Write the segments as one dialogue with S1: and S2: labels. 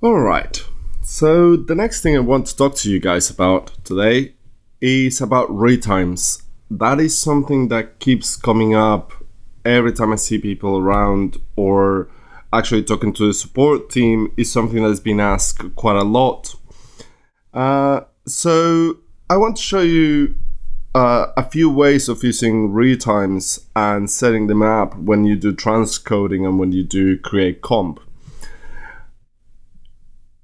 S1: Alright, so the next thing I want to talk to you guys about today is about retimes. That is something that keeps coming up every time I see people around, or actually talking to the support team is something that has been asked quite a lot. So I want to show you a few ways of using retimes and setting them up when you do transcoding and when you do create comp.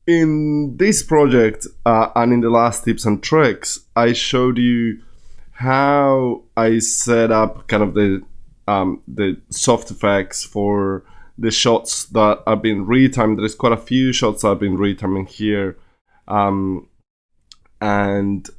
S1: In this project and in the last tips and tricks, I showed you how I set up kind of the soft effects for the shots that have been retimed. There's quite a few shots that have been retiming here, and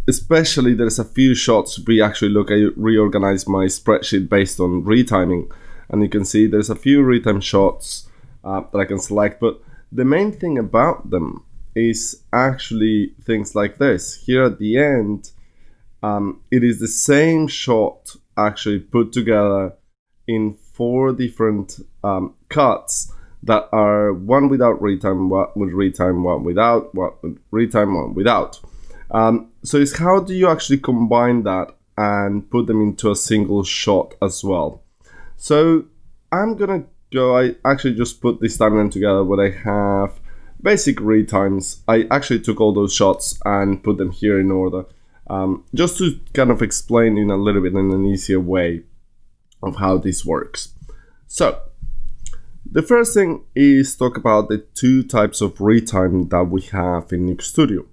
S1: especially there's a few shots we actually look at reorganize my spreadsheet based on retiming, and you can see there's a few retime shots that I can select, but the main thing about them is actually things like this. Here at the end, it is the same shot actually put together in 4 different cuts that are one without retime, one with retime, one without, one with retime, one without. So it's how do you actually combine that and put them into a single shot as well. So I'm gonna I actually just put this timeline together where I have basic retimes. I actually took all those shots and put them here in order, just to kind of explain in a little bit in an easier way of how this works. So the first thing is talk about the 2 types of retime that we have in Nuke Studio.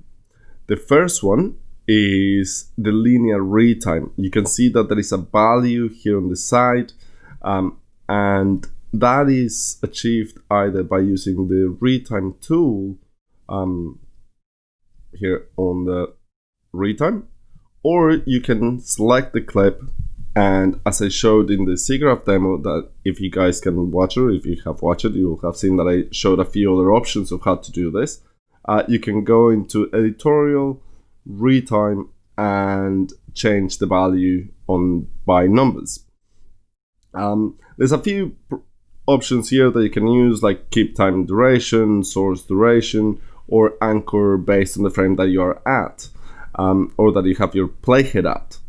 S1: The first one is the linear retime. You can see that there is a value here on the side, and that is achieved either by using the retime tool here on the retime, or you can select the clip, and as I showed in the SIGGRAPH demo, that if you guys can watch it, if you have watched it, you will have seen that I showed a few other options of how to do this. You can go into editorial, retime, and change the value on by numbers. There's a few options here that you can use, like keep time duration, source duration, or anchor based on the frame that you are at, or that you have your playhead at.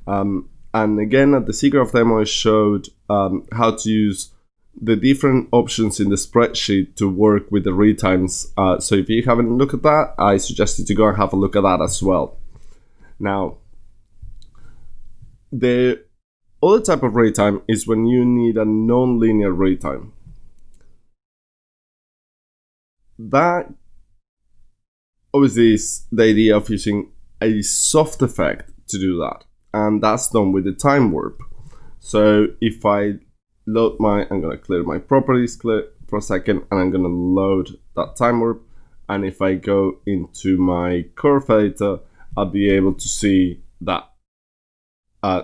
S1: And again, at the SIGGRAPH demo, I showed how to use the different options in the spreadsheet to work with the retimes. So if you haven't looked at that, I suggest you to go and have a look at that as well. Now, the other type of retime is when you need a non-linear retime. That obviously is the idea of using a soft effect to do that, and that's done with the time warp. So if I load I'm gonna clear my properties for a second, and I'm gonna load that time warp, and if I go into my curve editor, I'll be able to see that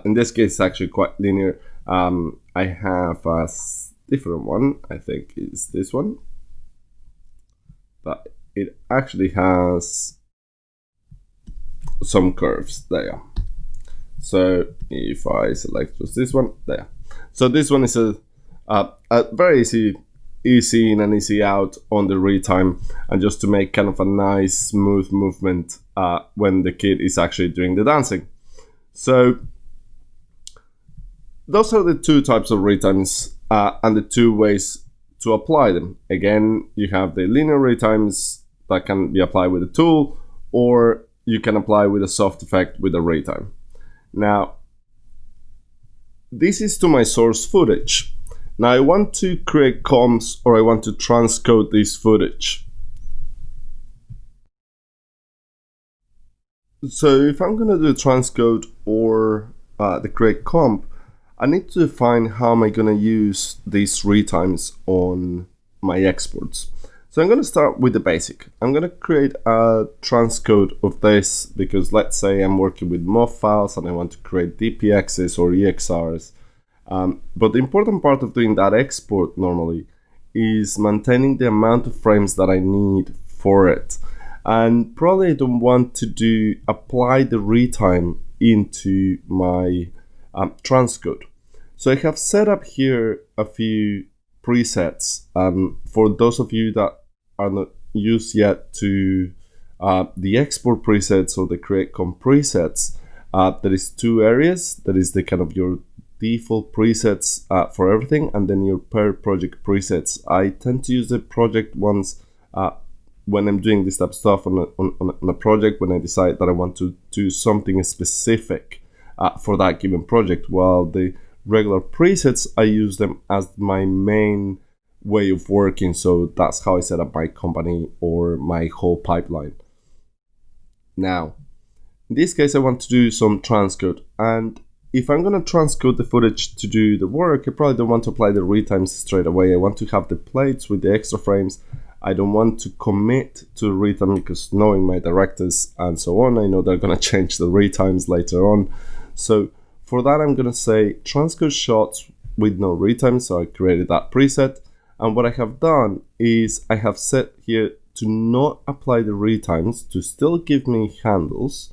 S1: in this case, it's actually quite linear. I have a different one, I think is this one, but it actually has some curves there. So if I select just this one, there. So this one is a very easy in and easy out on the retime, and just to make kind of a nice smooth movement when the kid is actually doing the dancing. So those are the 2 types of retimes and the 2 ways to apply them. Again, you have the linear retimes that can be applied with a tool, or you can apply with a soft effect with a retime. Now, this is to my source footage. Now I want to create comps, or I want to transcode this footage. So if I'm going to do transcode or the create comp, I need to define how am I going to use these retimes on my exports. So I'm going to start with the basic. I'm going to create a transcode of this, because let's say I'm working with MOV files and I want to create DPXs or EXRs. But the important part of doing that export normally is maintaining the amount of frames that I need for it. And probably I don't want to apply the retime into my transcode. So I have set up here a few presets for those of you that are not used yet to the export presets or the create comp presets, there is two areas. There is the kind of your default presets for everything, and then your per project presets. I tend to use the project ones when I'm doing this type of stuff on a project, when I decide that I want to do something specific for that given project, while the regular presets, I use them as my main way of working. So that's how I set up my company or my whole pipeline. Now, in this case, I want to do some transcode, and if I'm going to transcode the footage to do the work, I probably don't want to apply the retimes straight away. I want to have the plates with the extra frames. I don't want to commit to retime, because knowing my directors and so on, I know they're going to change the retimes later on. So for that, I'm going to say transcode shots with no retime. So I created that preset. And what I have done is I have set here to not apply the retimes, to still give me handles.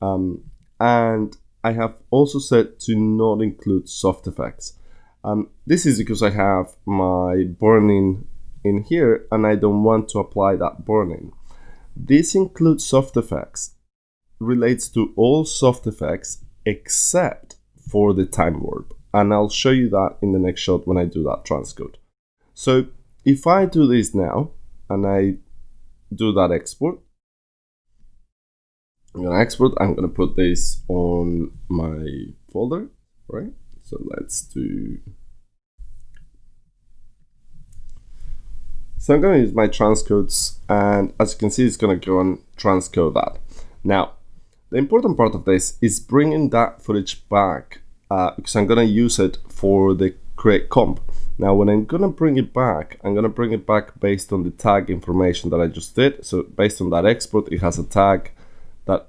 S1: And I have also set to not include soft effects. This is because I have my burning in here and I don't want to apply that burning. This includes soft effects, relates to all soft effects except for the time warp. And I'll show you that in the next shot when I do that transcode. So if I do this now and I do that export, I'm going to export, I'm going to put this on my folder, right? So let's do, so I'm going to use my transcodes, and as you can see, it's going to go and transcode that. Now, the important part of this is bringing that footage back, because I'm going to use it for the create comp. Now, when I'm going to bring it back, I'm going to bring it back based on the tag information that I just did. So based on that export, it has a tag that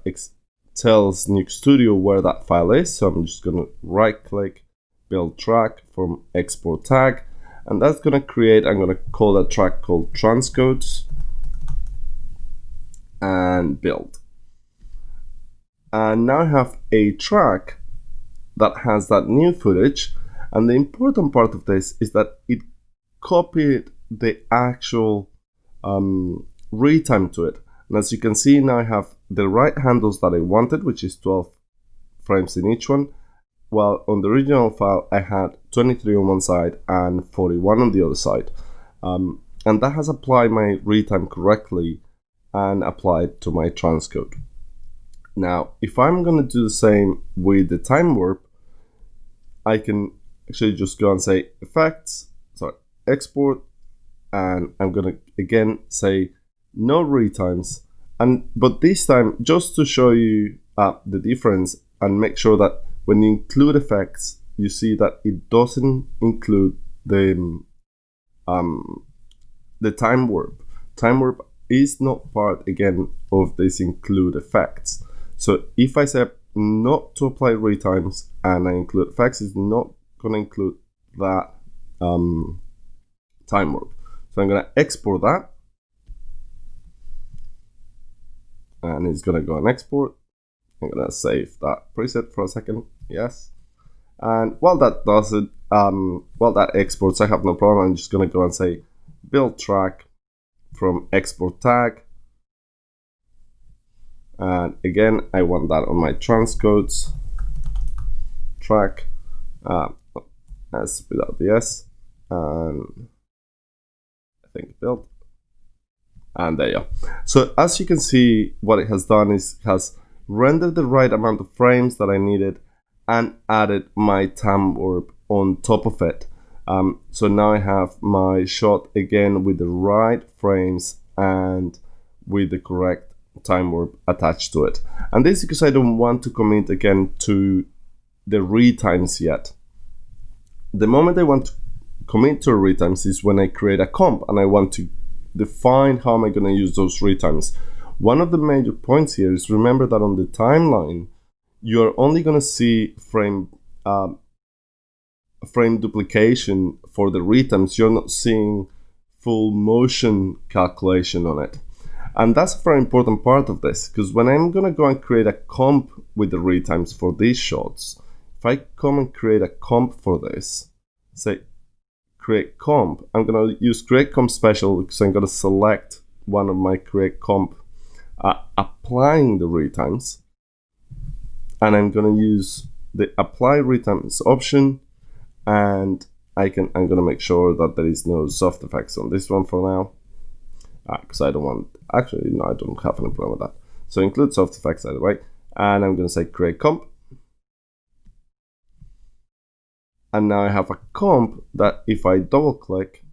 S1: tells Nuke Studio where that file is. So I'm just going to right click, build track from export tag, and that's going to create, I'm going to call that track called transcodes and build. And now I have a track that has that new footage. And the important part of this is that it copied the actual retime to it. And as you can see, now I have the right handles that I wanted, which is 12 frames in each one. While on the original file, I had 23 on one side and 41 on the other side. And that has applied my retime correctly and applied to my transcode. Now, if I'm going to do the same with the time warp, I can actually just go and say effects, sorry, export, and I'm going to again say no retimes. But this time, just to show you the difference and make sure that when you include effects, you see that it doesn't include the time warp. Time warp is not part, again, of this include effects. So if I say not to apply retimes and I include effects, it's not going to include that time warp. So I'm going to export that. And it's going to go and export. I'm going to save that preset for a second. Yes. And while that does it, while that exports, I have no problem. I'm just going to go and say build track from export tag. And again, I want that on my transcodes track as without the S, and I think build. And there you go. So as you can see, what it has done is it has rendered the right amount of frames that I needed and added my time warp on top of it. So now I have my shot again with the right frames and with the correct time warp attached to it. And this is because I don't want to commit again to the retimes yet. The moment I want to commit to retimes is when I create a comp and I want to define how am I going to use those retimes. One of the major points here is remember that on the timeline, you're only going to see frame duplication for the retimes. You're not seeing full motion calculation on it. And that's a very important part of this, because when I'm going to go and create a comp with the retimes for these shots, if I come and create a comp for this, say create comp, I'm gonna use create comp special because I'm gonna select one of my create comp applying the retimes, and I'm gonna use the apply retimes option, and I'm gonna make sure that there is no soft effects on this one for now, because I don't want, actually no, I don't have any problem with that. So include soft effects either way, and I'm gonna say create comp. And now I have a comp that if I double click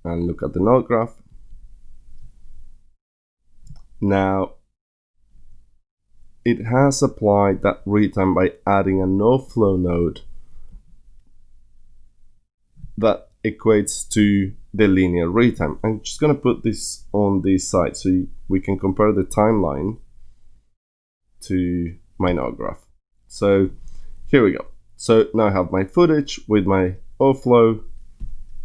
S1: and look at the node graph, now it has applied that retime by adding a no flow node that equates to the linear retime. I'm just going to put this on this side so we can compare the timeline to my node graph. So here we go. So now I have my footage with my overflow,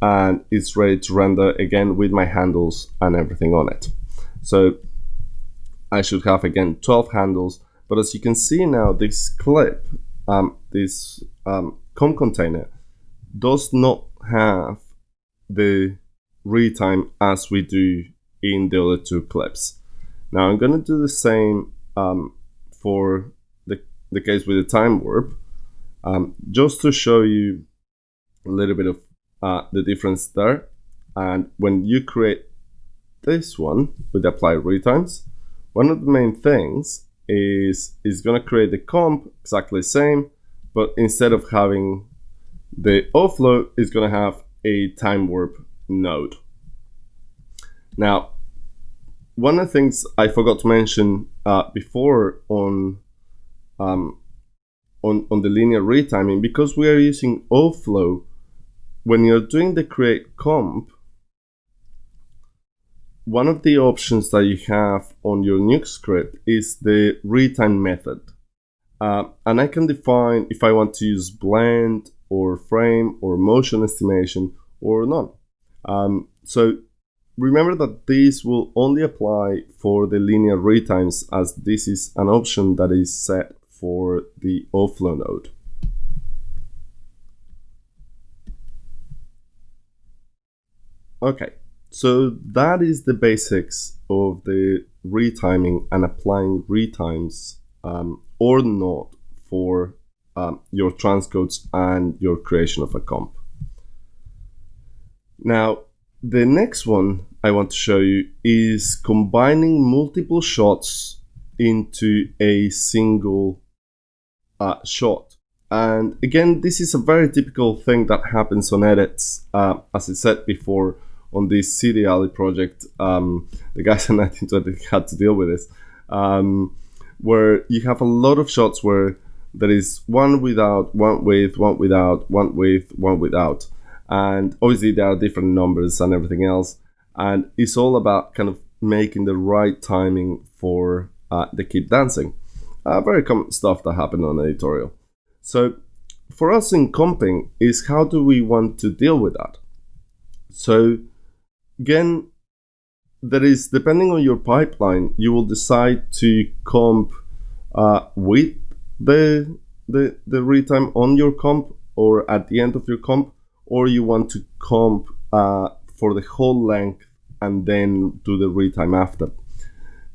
S1: and it's ready to render again with my handles and everything on it. So I should have again 12 handles, but as you can see now, this clip, this comp container does not have the retime as we do in the other two clips. Now I'm going to do the same for the case with the time warp, just to show you a little bit of the difference there. And when you create this one with the apply retimes, one of the main things is going to create the comp exactly the same, but instead of having the overflow, is going to have a time warp node. Now, one of the things I forgot to mention before on the linear retiming, because we are using overflow, when you're doing the create comp, one of the options that you have on your Nuke script is the retime method. And I can define if I want to use blend or frame or motion estimation or none. So remember that these will only apply for the linear retimes, as this is an option that is set for the overflow node. Okay, so that is the basics of the retiming and applying retimes or not for your transcodes and your creation of a comp. Now, the next one I want to show you is combining multiple shots into a single shot. And again, this is a very typical thing that happens on edits. As I said before, on this City Alley project, the guys in 1920 had to deal with this, where you have a lot of shots where there is one without, one with, one without, one with, one without. And obviously there are different numbers and everything else. And it's all about kind of making the right timing for the keep dancing. Very common stuff that happened on editorial. So for us in comping is how do we want to deal with that? So again, there is, depending on your pipeline, you will decide to comp with the retime on your comp or at the end of your comp, or you want to comp for the whole length and then do the retime after.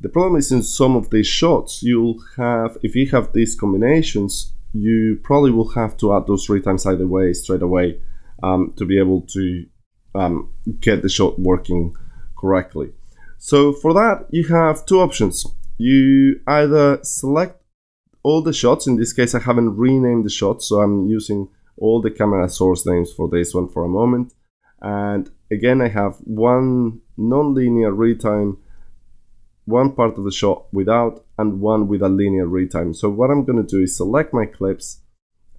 S1: The problem is in some of these shots, you'll have, if you have these combinations, you probably will have to add those retimes either way, straight away, to be able to get the shot working correctly. So for that, you have two options. You either select all the shots. In this case, I haven't renamed the shots, so I'm using all the camera source names for this one for a moment. And again, I have one non-linear retime, one part of the shot without, and one with a linear retime. So what I'm going to do is select my clips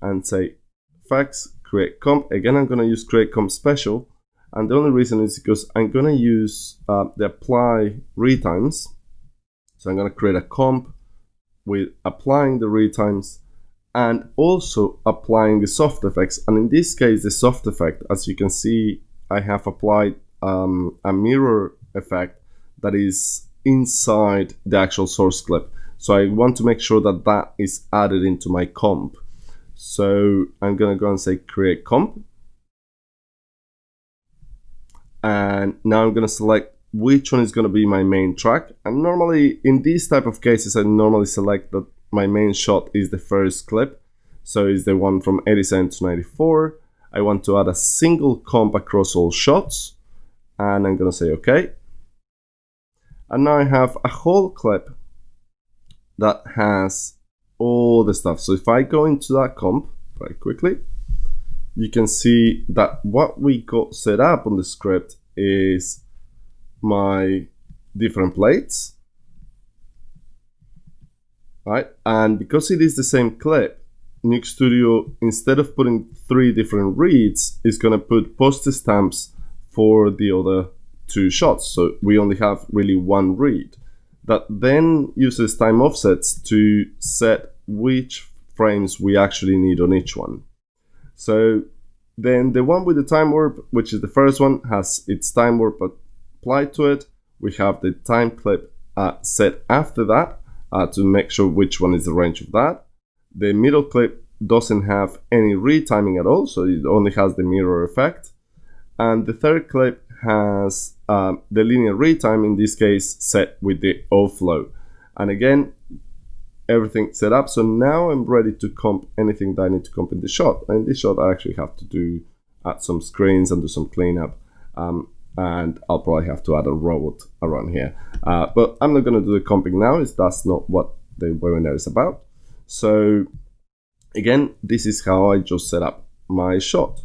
S1: and say effects, create comp. Again, I'm going to use create comp special. And the only reason is because I'm going to use the apply retimes. So I'm going to create a comp with applying the retimes and also applying the soft effects. And in this case, the soft effect, as you can see, I have applied a mirror effect that is inside the actual source clip. So I want to make sure that that is added into my comp. So I'm going to go and say create comp. And now I'm going to select which one is going to be my main track. And normally in these type of cases, I normally select that my main shot is the first clip. So it's the one from 87 to 94. I want to add a single comp across all shots. And I'm going to say OK. And now I have a whole clip that has all the stuff. So if I go into that comp very quickly, you can see that what we got set up on the script is my different plates, right? And because it is the same clip, Nuke Studio, instead of putting 3 different reads, is going to put postage stamps for the other 2 shots. So we only have really 1 read that then uses time offsets to set which frames we actually need on each one. So then the one with the time warp, which is the first one, has its time warp applied to it. We have the time clip set after that to make sure which one is the range of that. The middle clip doesn't have any retiming at all, so it only has the mirror effect. And the third clip has the linear retime, in this case set with the O-flow. And again, everything set up. So now I'm ready to comp anything that I need to comp in the shot. And in this shot, I actually have to add some screens and do some cleanup. And I'll probably have to add a robot around here. But I'm not going to do the comping now, as that's not what the webinar is about. So again, this is how I just set up my shot.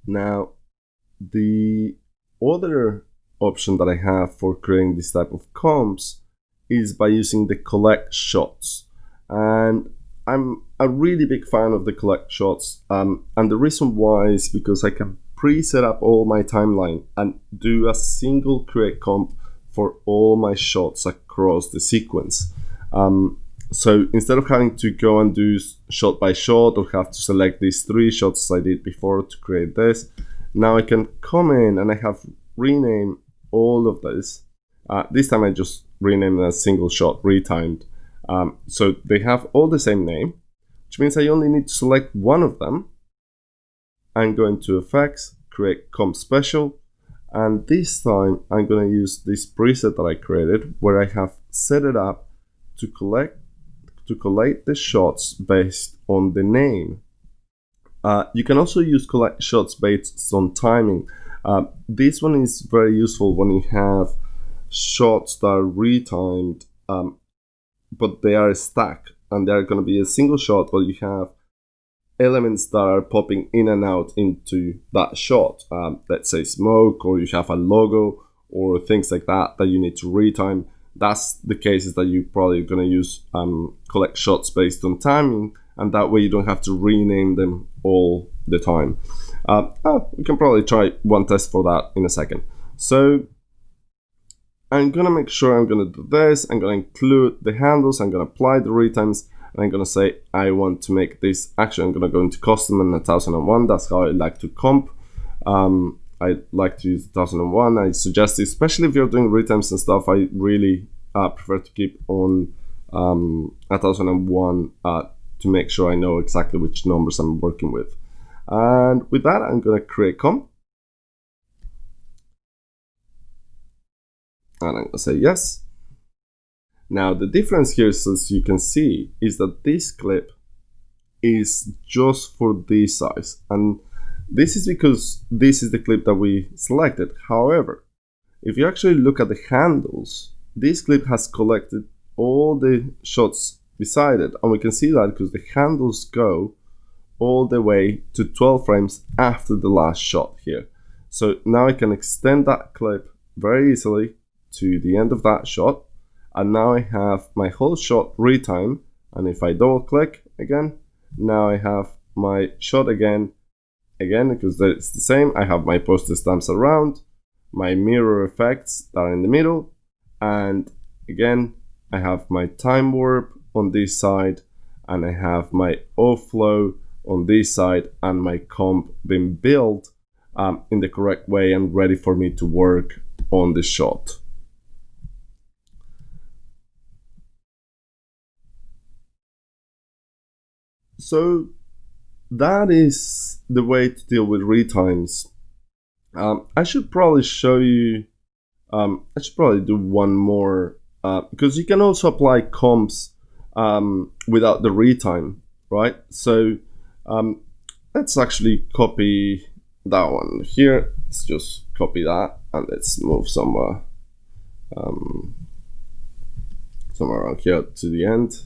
S1: Now, the other option that I have for creating this type of comps is by using the collect shots. And I'm a really big fan of the collect shots. And the reason why is because I can pre-set up all my timeline and do a single create comp for all my shots across the sequence. So instead of having to go and do shot by shot or have to select these 3 shots I did before to create this, now I can come in and I have renamed all of this. This time I just renamed a single shot, retimed. So they have all the same name, which means I only need to select one of them and go into effects, create comp special. And this time I'm going to use this preset that I created where I have set it up to collect the shots based on the name. You can also use collect shots based on timing. This one is very useful when you have shots that are retimed, but they are a stack and they're going to be a single shot, but you have elements that are popping in and out into that shot. Let's say smoke, or you have a logo or things like that that you need to retime. That's the cases that you're probably going to use collect shots based on timing, and that way you don't have to rename them all the time. We can probably try one test for that in a second. So I'm going to make sure I'm going to do this. I'm going to include the handles. I'm going to apply the retimes. And I'm going to say I want to make this. Actually, I'm going to go into custom and 1001. That's how I like to comp. I like to use 1001. I suggest, especially if you're doing retimes and stuff, I really prefer to keep on 1001 to make sure I know exactly which numbers I'm working with. And with that, I'm going to create comp. And I'm going to say yes. Now, the difference here, as you can see, is that this clip is just for this size. And this is because this is the clip that we selected. However, if you actually look at the handles, this clip has collected all the shots beside it. And we can see that because the handles go all the way to 12 frames after the last shot here. So now I can extend that clip very easily to the end of that shot. And now I have my whole shot retime. And if I double click again, now I have my shot again, because it's the same. I have my poster stamps around, my mirror effects that are in the middle. And again, I have my time warp on this side, and I have my O-flow on this side, and my comp being built in the correct way and ready for me to work on the shot. So that is the way to deal with retimes I should probably show you. I should probably do one more because you can also apply comps without the retime, right? So um, let's actually copy that one here. Let's just copy that and let's move somewhere around here to the end,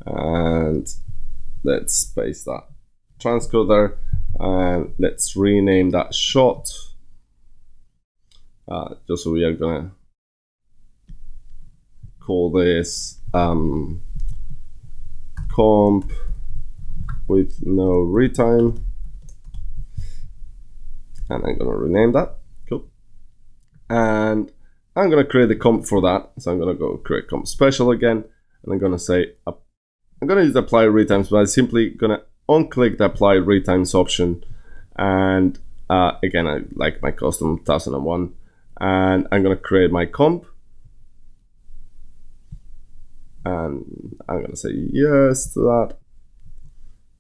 S1: and let's paste that transcode there, and let's rename that shot. Just so we are gonna call this comp with no retime, and I'm gonna rename that. Cool. And I'm gonna create the comp for that. So I'm gonna go create comp special again, and I'm gonna say I'm gonna use apply retimes, but I'm simply gonna unclick the apply retimes option, and again I like my custom 1001, and I'm gonna create my comp, and I'm gonna say yes to that,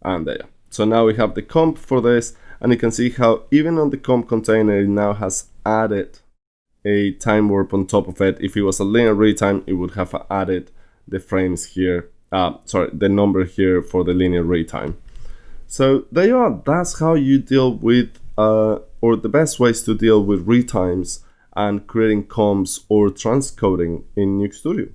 S1: and there. So now we have the comp for this, and you can see how even on the comp container it now has added a time warp on top of it. If it was a linear retime, it would have added the frames here, the number here for the linear retime. So there you are. That's how you deal with, or the best ways to deal with retimes and creating comps or transcoding in Nuke Studio.